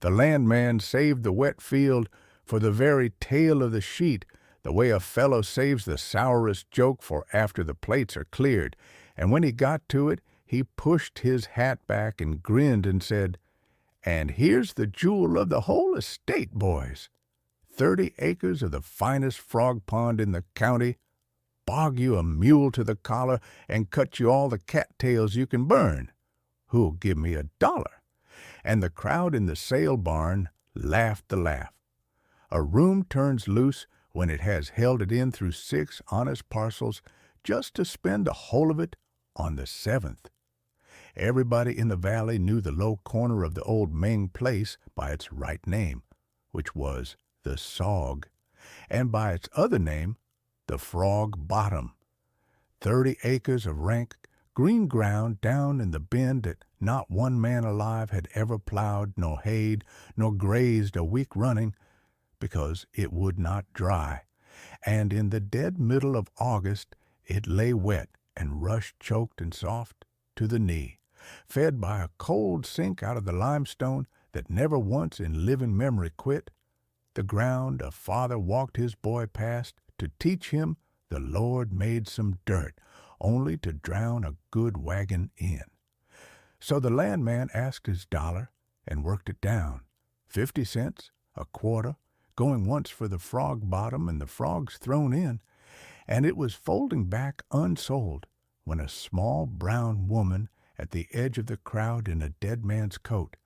The landman saved the wet field for the very tail of the sheet, the way a fellow saves the sourest joke for after the plates are cleared, and when he got to it, he pushed his hat back and grinned and said, "And here's the jewel of the whole estate, boys. 30 acres of the finest frog pond in the county, bog you a mule to the collar, and cut you all the cattails you can burn. Who'll give me $1?" And the crowd in the sale barn laughed the laugh. A room turns loose when it has held it in through 6 honest parcels just to spend the whole of it on the 7th. Everybody in the valley knew the low corner of the old Ming place by its right name, which was the Sog, and by its other name, the Frog Bottom. 30 acres of rank green ground down in the bend that not one man alive had ever plowed, nor hayed, nor grazed a week running, because it would not dry, and in the dead middle of August it lay wet and rush-choked and soft to the knee, fed by a cold sink out of the limestone that never once in living memory quit, the ground a father walked his boy past to teach him the Lord made some dirt, only to drown a good wagon in. So the landman asked his dollar and worked it down, 50 cents, a quarter, going once for the frog bottom and the frogs thrown in, and it was folding back unsold when a small brown woman at the edge of the crowd in a dead man's coat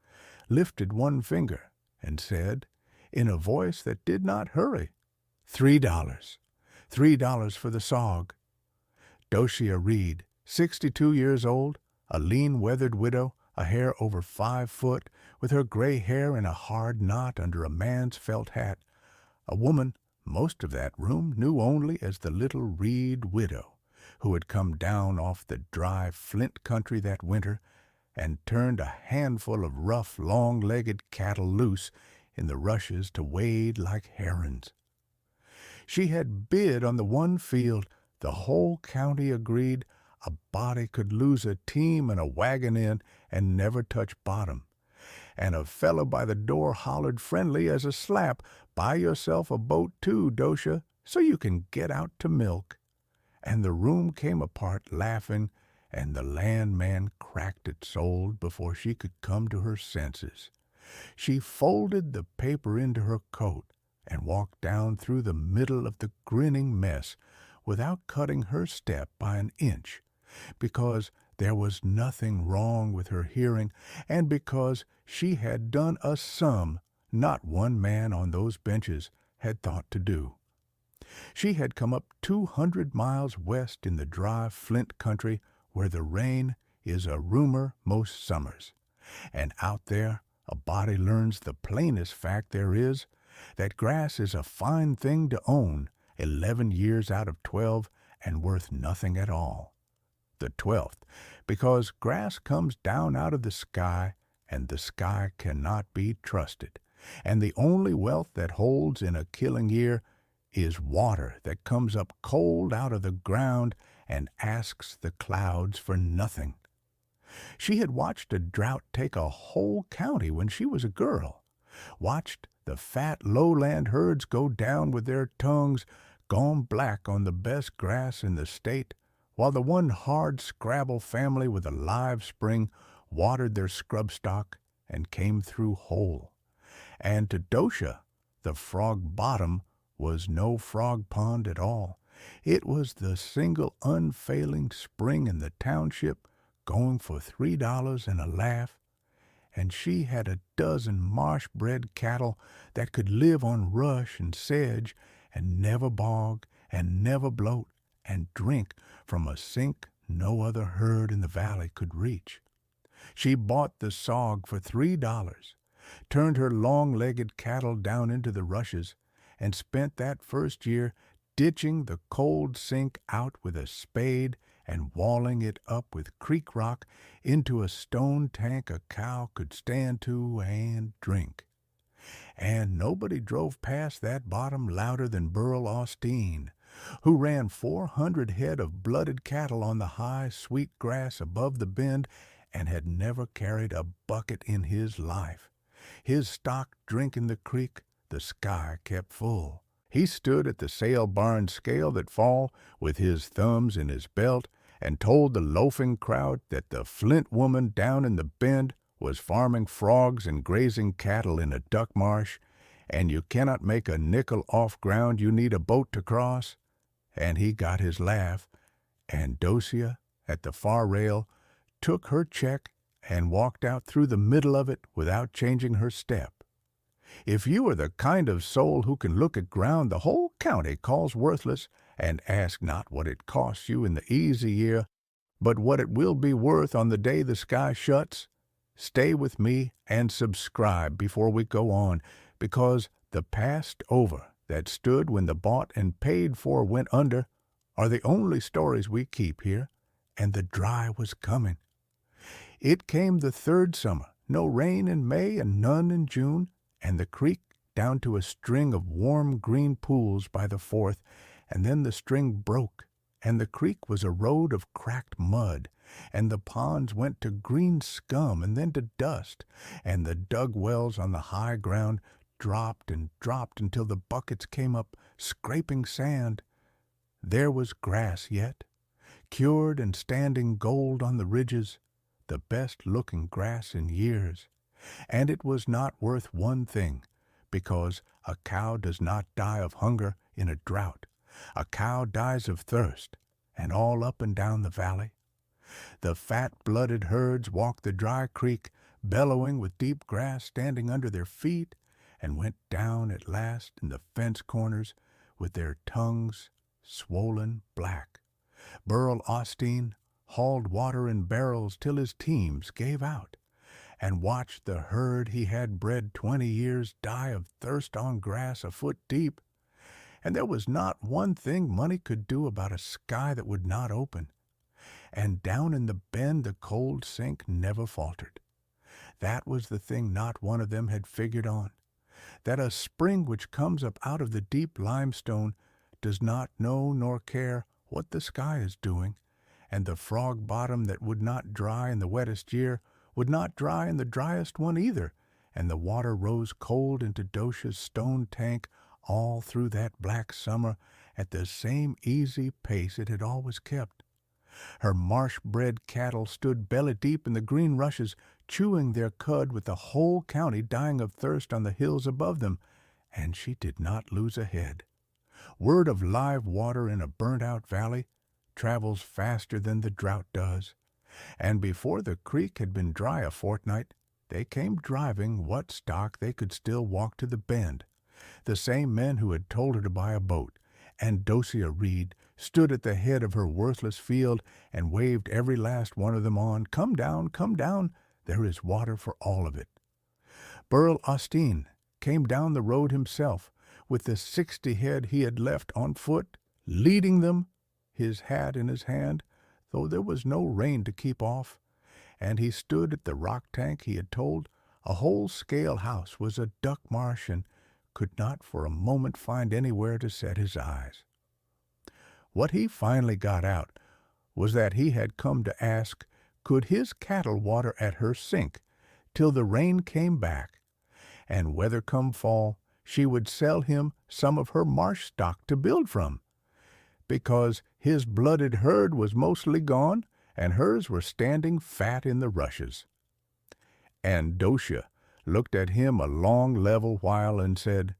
lifted one finger and said, in a voice that did not hurry, $3. $3 for the Sog. Doshia Reed, 62 years old, a lean, weathered widow, a hair over 5 foot, with her gray hair in a hard knot under a man's felt hat, a woman most of that room knew only as the little Reed widow, who had come down off the dry Flint country that winter and turned a handful of rough, long-legged cattle loose in the rushes to wade like herons. She had bid on the one field the whole county agreed a body could lose a team and a wagon in and never touch bottom. And a fellow by the door hollered friendly as a slap, "Buy yourself a boat too, Doshia, so you can get out to milk." And the room came apart laughing, and the landman cracked its soul before she could come to her senses. She folded the paper into her coat and walked down through the middle of the grinning mess without cutting her step by an inch, because there was nothing wrong with her hearing, and because she had done a sum not one man on those benches had thought to do. She had come up 200 miles west in the dry Flint country where the rain is a rumor most summers, and out there a body learns the plainest fact there is, that grass is a fine thing to own 11 years out of 12 and worth nothing at all. The 12th, because grass comes down out of the sky, and the sky cannot be trusted, and the only wealth that holds in a killing year is water that comes up cold out of the ground and asks the clouds for nothing. She had watched a drought take a whole county when she was a girl, watched the fat lowland herds go down with their tongues gone black on the best grass in the state, while the one hard scrabble family with a live spring watered their scrub stock and came through whole. And to Doshia, the Frog Bottom was no frog pond at all. It was the single unfailing spring in the township, going for $3 and a laugh, and she had a dozen marsh-bred cattle that could live on rush and sedge and never bog and never bloat and drink from a sink no other herd in the valley could reach. She bought the Sog for $3, turned her long-legged cattle down into the rushes, and spent that first year ditching the cold sink out with a spade and walling it up with creek rock into a stone tank a cow could stand to and drink. And nobody drove past that bottom louder than Burl Austin, who ran 400 head of blooded cattle on the high, sweet grass above the bend and had never carried a bucket in his life. His stock drinking the creek, the sky kept full. He stood at the sail barn scale that fall, with his thumbs in his belt, and told the loafing crowd that the Flint woman down in the bend was farming frogs and grazing cattle in a duck marsh, and you cannot make a nickel off ground you need a boat to cross. And he got his laugh, and Dosia, at the far rail, took her check and walked out through the middle of it without changing her step. If you are the kind of soul who can look at ground the whole county calls worthless, and ask not what it costs you in the easy year, but what it will be worth on the day the sky shuts, stay with me and subscribe before we go on, because the past over that stood when the bought and paid for went under are the only stories we keep here, and the dry was coming. It came the third summer, no rain in May and none in June, and the creek down to a string of warm green pools by the fourth, and then the string broke, and the creek was a road of cracked mud, and the ponds went to green scum and then to dust, and the dug wells on the high ground dropped and dropped until the buckets came up scraping sand. There was grass yet, cured and standing gold on the ridges, the best-looking grass in years, and it was not worth one thing, because a cow does not die of hunger in a drought. A cow dies of thirst, and all up and down the valley. The fat-blooded herds walked the dry creek, bellowing with deep grass standing under their feet, and went down at last in the fence corners with their tongues swollen black. Burl Austin hauled water in barrels till his teams gave out, and watched the herd he had bred 20 years die of thirst on grass a foot deep. And there was not one thing money could do about a sky that would not open. And down in the bend the cold sink never faltered. That was the thing not one of them had figured on, that a spring which comes up out of the deep limestone does not know nor care what the sky is doing, and the frog bottom that would not dry in the wettest year would not dry in the driest one either, and the water rose cold into Dosia's stone tank all through that black summer at the same easy pace it had always kept. Her marsh-bred cattle stood belly-deep in the green rushes, chewing their cud with the whole county dying of thirst on the hills above them, and she did not lose a head. Word of live water in a burnt-out valley travels faster than the drought does, and before the creek had been dry a fortnight, they came driving what stock they could still walk to the bend. The same men who had told her to buy a boat, and Dosia Reed stood at the head of her worthless field and waved every last one of them on. Come down, there is water for all of it. Burl Austin came down the road himself, with the 60 head he had left on foot, leading them, his hat in his hand, though there was no rain to keep off, and he stood at the rock tank he had told a whole scale house was a duck marsh, and could not for a moment find anywhere to set his eyes. What he finally got out was that he had come to ask could his cattle water at her sink till the rain came back, and whether come fall she would sell him some of her marsh stock to build from, because his blooded herd was mostly gone, and hers were standing fat in the rushes. And Dosia looked at him a long level while and said,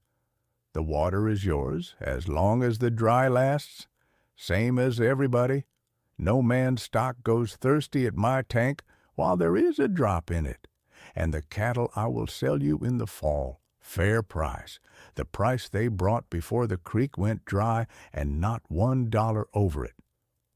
"The water is yours as long as the dry lasts, same as everybody. No man's stock goes thirsty at my tank while there is a drop in it, and the cattle I will sell you in the fall, fair price, the price they brought before the creek went dry, and not $1 over it."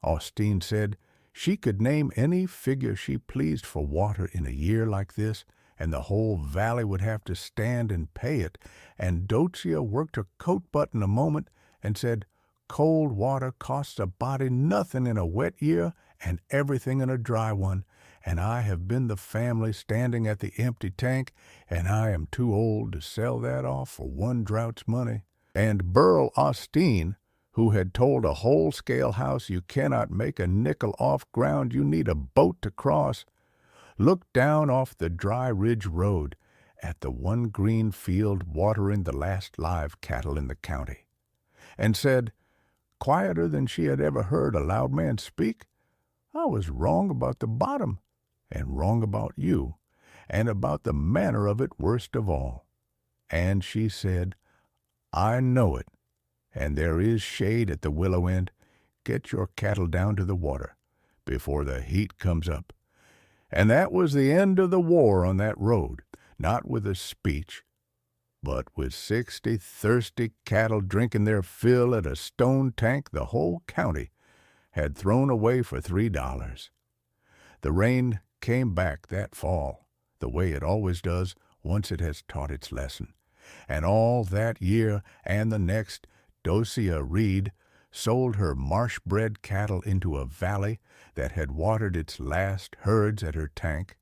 Austin said she could name any figure she pleased for water in a year like this, and the whole valley would have to stand and pay it, and Dosia worked her coat button a moment and said, "Cold water costs a body nothing in a wet year and everything in a dry one, and I have been the family standing at the empty tank, and I am too old to sell that off for one drought's money." And Burl Austin, who had told a whole-scale house you cannot make a nickel off ground you need a boat to cross, looked down off the dry ridge road at the one green field watering the last live cattle in the county, and said, quieter than she had ever heard a loud man speak, I was wrong about the bottom, and wrong about you, and about the manner of it worst of all. And she said, I know it, and there is shade at the willow end. Get your cattle down to the water before the heat comes up. And that was the end of the war on that road, not with a speech, but with 60 thirsty cattle drinking their fill at a stone tank the whole county had thrown away for $3. The rain came back that fall, the way it always does once it has taught its lesson. And all that year and the next, Dosia Reed sold her marsh-bred cattle into a valley that had watered its last herds at her tank,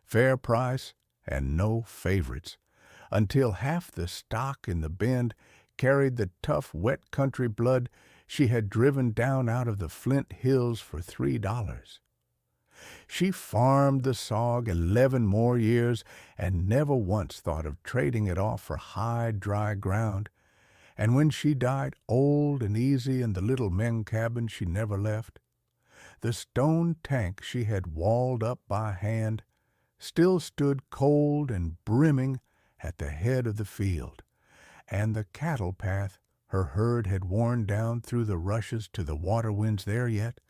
fair price and no favorites, until half the stock in the bend carried the tough, wet country blood she had driven down out of the Flint Hills for $3. She farmed the sog 11 more years and never once thought of trading it off for high, dry ground. And when she died old and easy in the little men cabin she never left, the stone tank she had walled up by hand still stood cold and brimming at the head of the field, and the cattle path her herd had worn down through the rushes to the water winds there yet,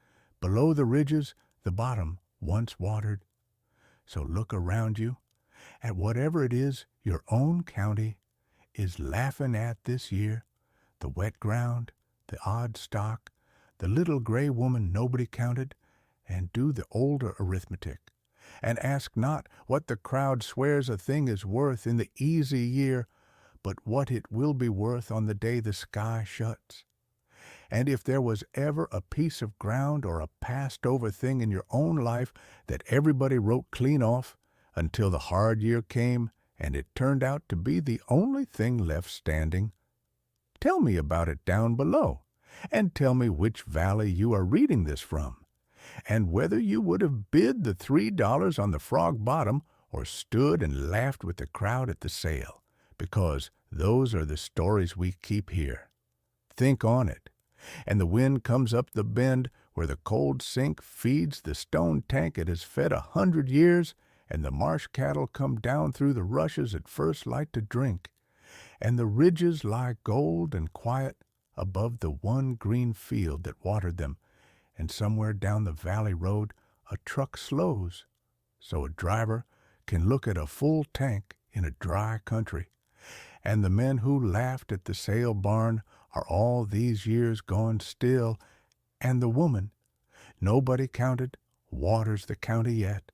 below the ridges the bottom once watered. So look around you at whatever it is your own county is laughing at this year, the wet ground, the odd stock, the little gray woman nobody counted, and do the older arithmetic, and ask not what the crowd swears a thing is worth in the easy year, but what it will be worth on the day the sky shuts. And if there was ever a piece of ground or a passed-over thing in your own life that everybody wrote clean off until the hard year came and it turned out to be the only thing left standing, tell me about it down below, and tell me which valley you are reading this from, and whether you would have bid the $3 on the Frog Bottom or stood and laughed with the crowd at the sale, because those are the stories we keep here. Think on it. And the wind comes up the bend where the cold sink feeds the stone tank it has fed 100 years, and the marsh cattle come down through the rushes at first light to drink, and the ridges lie gold and quiet above the one green field that watered them, and somewhere down the valley road a truck slows, so a driver can look at a full tank in a dry country, and the men who laughed at the sale barn are all these years gone still, and the woman, nobody counted, waters the county yet.